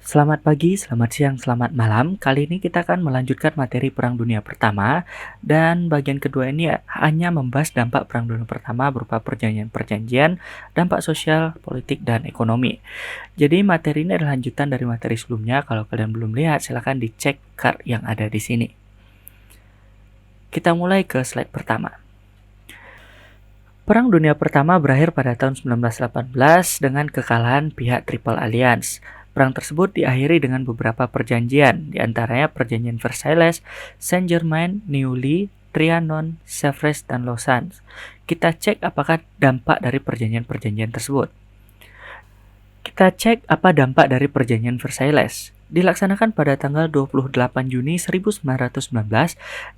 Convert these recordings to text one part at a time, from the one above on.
Selamat pagi, selamat siang, selamat malam. Kali ini kita akan melanjutkan materi Perang Dunia Pertama dan bagian kedua ini hanya membahas dampak Perang Dunia Pertama berupa perjanjian-perjanjian, dampak sosial, politik, dan ekonomi. Jadi materi ini adalah lanjutan dari materi sebelumnya. Kalau kalian belum lihat, silahkan dicek card yang ada di sini. Kita mulai ke slide pertama. Perang Dunia Pertama berakhir pada tahun 1918 dengan kekalahan pihak Triple Alliance. Perang tersebut diakhiri dengan beberapa perjanjian, di antaranya Perjanjian Versailles, Saint-Germain, Neuilly, Trianon, Sèvres, dan Lausanne. Kita cek apakah dampak dari perjanjian-perjanjian tersebut. Kita cek apa dampak dari Perjanjian Versailles. Dilaksanakan pada tanggal 28 Juni 1919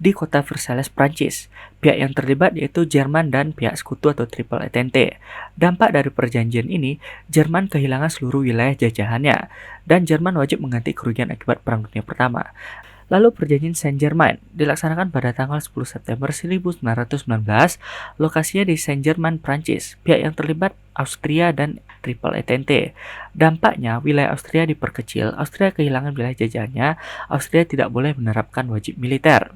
di kota Versailles, Prancis. Pihak yang terlibat yaitu Jerman dan pihak sekutu atau Triple Entente. Dampak dari perjanjian ini, Jerman kehilangan seluruh wilayah jajahannya, dan Jerman wajib mengganti kerugian akibat Perang Dunia Pertama. Lalu Perjanjian Saint-Germain dilaksanakan pada tanggal 10 September 1919, lokasinya di Saint-Germain, Prancis. Pihak yang terlibat Austria dan Triple Entente. Dampaknya, wilayah Austria diperkecil, Austria kehilangan wilayah jajahannya, Austria tidak boleh menerapkan wajib militer.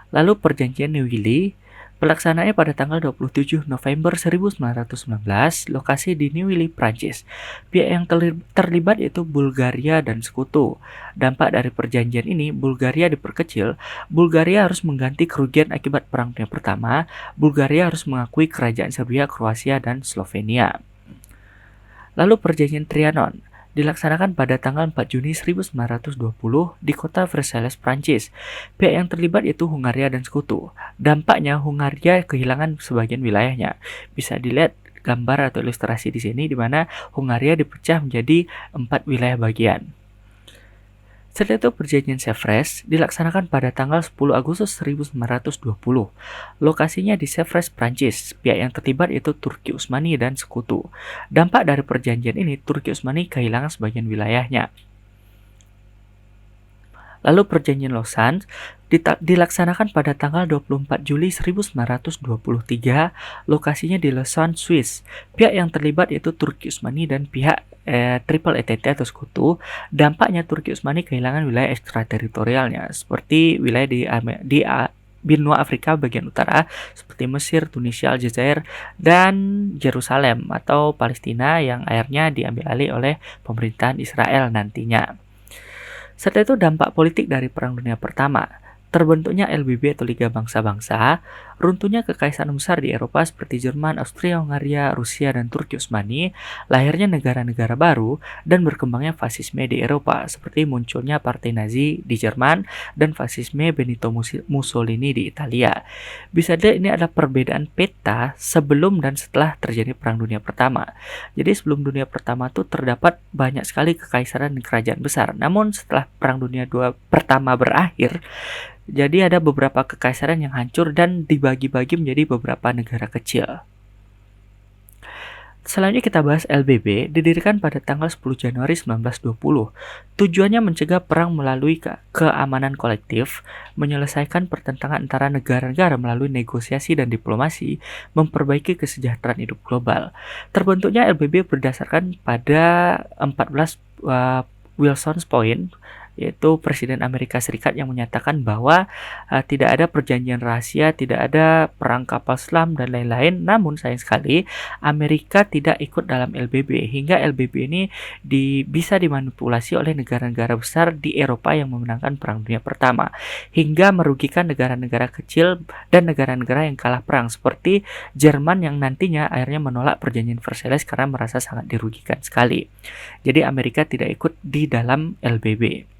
Lalu Perjanjian Neuilly, pelaksanaannya pada tanggal 27 November 1919, lokasi di Neuilly, Prancis. Pihak yang terlibat yaitu Bulgaria dan sekutu. Dampak dari perjanjian ini, Bulgaria diperkecil. Bulgaria harus mengganti kerugian akibat Perang Dunia Pertama. Bulgaria harus mengakui kerajaan Serbia, Kroasia, dan Slovenia. Lalu Perjanjian Trianon dilaksanakan pada tanggal 4 Juni 1920 di kota Versailles, Prancis. Pihak yang terlibat yaitu Hungaria dan sekutu. Dampaknya, Hungaria kehilangan sebagian wilayahnya. Bisa dilihat gambar atau ilustrasi di sini, di mana Hungaria dipecah menjadi 4 wilayah bagian. Setelah itu Perjanjian Sèvres dilaksanakan pada tanggal 10 Agustus 1920. Lokasinya di Sèvres, Prancis. Pihak yang terlibat yaitu Turki Utsmani dan sekutu. Dampak dari perjanjian ini, Turki Utsmani kehilangan sebagian wilayahnya. Lalu Perjanjian Lausanne dilaksanakan pada tanggal 24 Juli 1923, lokasinya di Lausanne, Swiss. Pihak yang terlibat yaitu Turki Utsmani dan pihak Triple Entente atau sekutu. Dampaknya, Turki Utsmani kehilangan wilayah ekstrateritorialnya seperti wilayah di benua Afrika bagian utara seperti Mesir, Tunisia, Aljazair, dan Yerusalem atau Palestina yang akhirnya diambil alih oleh pemerintahan Israel nantinya. Setelah itu dampak politik dari Perang Dunia Pertama, terbentuknya LBB atau Liga Bangsa-Bangsa, runtuhnya kekaisaran besar di Eropa seperti Jerman, Austria, Hungaria, Rusia, dan Turki Utsmani, lahirnya negara-negara baru, dan berkembangnya fasisme di Eropa seperti munculnya Partai Nazi di Jerman dan fasisme Benito Mussolini di Italia. Bisa dilihat ini adalah perbedaan peta sebelum dan setelah terjadi Perang Dunia Pertama. Jadi sebelum Dunia Pertama itu terdapat banyak sekali kekaisaran dan kerajaan besar. Namun setelah Perang Dunia Pertama berakhir, jadi ada beberapa kekaisaran yang hancur dan dibagi-bagi menjadi beberapa negara kecil. Selanjutnya kita bahas LBB, didirikan pada tanggal 10 Januari 1920. Tujuannya mencegah perang melalui keamanan kolektif, menyelesaikan pertentangan antara negara-negara melalui negosiasi dan diplomasi, memperbaiki kesejahteraan hidup global. Terbentuknya LBB berdasarkan pada 14 Wilson's Point, yaitu Presiden Amerika Serikat yang menyatakan bahwa tidak ada perjanjian rahasia, tidak ada perang kapal selam, dan lain-lain. Namun sayang sekali Amerika tidak ikut dalam LBB, hingga LBB ini bisa dimanipulasi oleh negara-negara besar di Eropa yang memenangkan Perang Dunia Pertama, hingga merugikan negara-negara kecil dan negara-negara yang kalah perang seperti Jerman yang nantinya akhirnya menolak Perjanjian Versailles karena merasa sangat dirugikan sekali. Jadi Amerika tidak ikut di dalam LBB.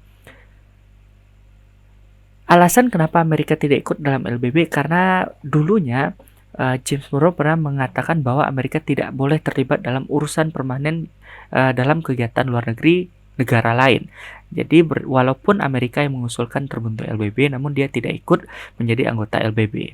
Alasan kenapa Amerika tidak ikut dalam LBB karena dulunya James Monroe pernah mengatakan bahwa Amerika tidak boleh terlibat dalam urusan permanen dalam kegiatan luar negeri negara lain. Jadi walaupun Amerika yang mengusulkan terbentuk LBB, namun dia tidak ikut menjadi anggota LBB.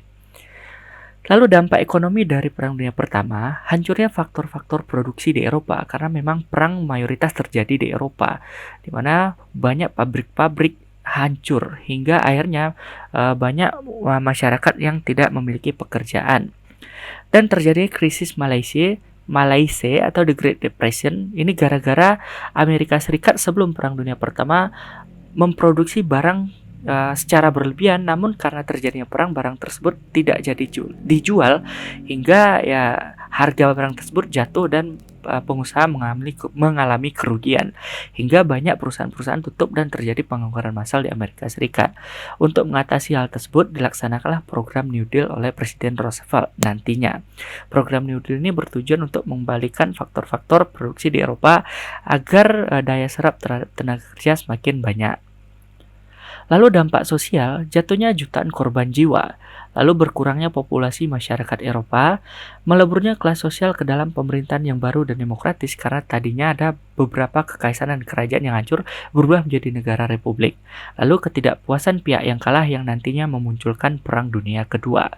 Lalu dampak ekonomi dari Perang Dunia Pertama, hancurnya faktor-faktor produksi di Eropa karena memang perang mayoritas terjadi di Eropa, di mana banyak pabrik-pabrik hancur hingga akhirnya banyak masyarakat yang tidak memiliki pekerjaan. Dan terjadi krisis Malaysia Malaise atau The Great Depression. Ini gara-gara Amerika Serikat sebelum Perang Dunia Pertama memproduksi barang secara berlebihan, namun karena terjadinya perang, barang tersebut tidak jadi dijual hingga ya harga barang tersebut jatuh dan pengusaha mengalami kerugian hingga banyak perusahaan-perusahaan tutup dan terjadi pengangguran massal di Amerika Serikat. Untuk mengatasi hal tersebut dilaksanakanlah program New Deal oleh Presiden Roosevelt nantinya. Program New Deal ini bertujuan untuk mengembalikan faktor-faktor produksi di Eropa agar daya serap terhadap tenaga kerja semakin banyak. Lalu dampak sosial, jatuhnya jutaan korban jiwa, lalu berkurangnya populasi masyarakat Eropa, meleburnya kelas sosial ke dalam pemerintahan yang baru dan demokratis karena tadinya ada beberapa kekaisaran dan kerajaan yang hancur berubah menjadi negara republik. Lalu ketidakpuasan pihak yang kalah yang nantinya memunculkan Perang Dunia Kedua.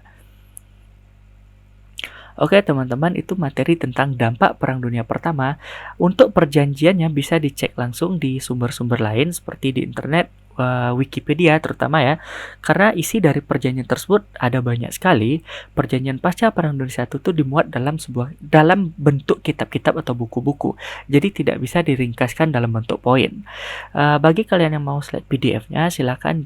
Oke teman-teman, itu materi tentang dampak Perang Dunia Pertama. Untuk perjanjiannya bisa dicek langsung di sumber-sumber lain seperti di internet, Wikipedia terutama ya. Karena isi dari perjanjian tersebut ada banyak sekali. Perjanjian pasca Perang Dunia I itu dimuat dalam bentuk kitab-kitab atau buku-buku. Jadi tidak bisa diringkaskan dalam bentuk poin. Bagi kalian yang mau slide PDF-nya silakan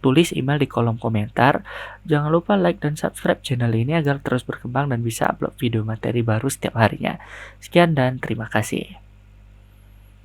tulis email di kolom komentar. Jangan lupa like dan subscribe channel ini agar terus berkembang dan bisa upload video materi baru setiap harinya. Sekian dan terima kasih.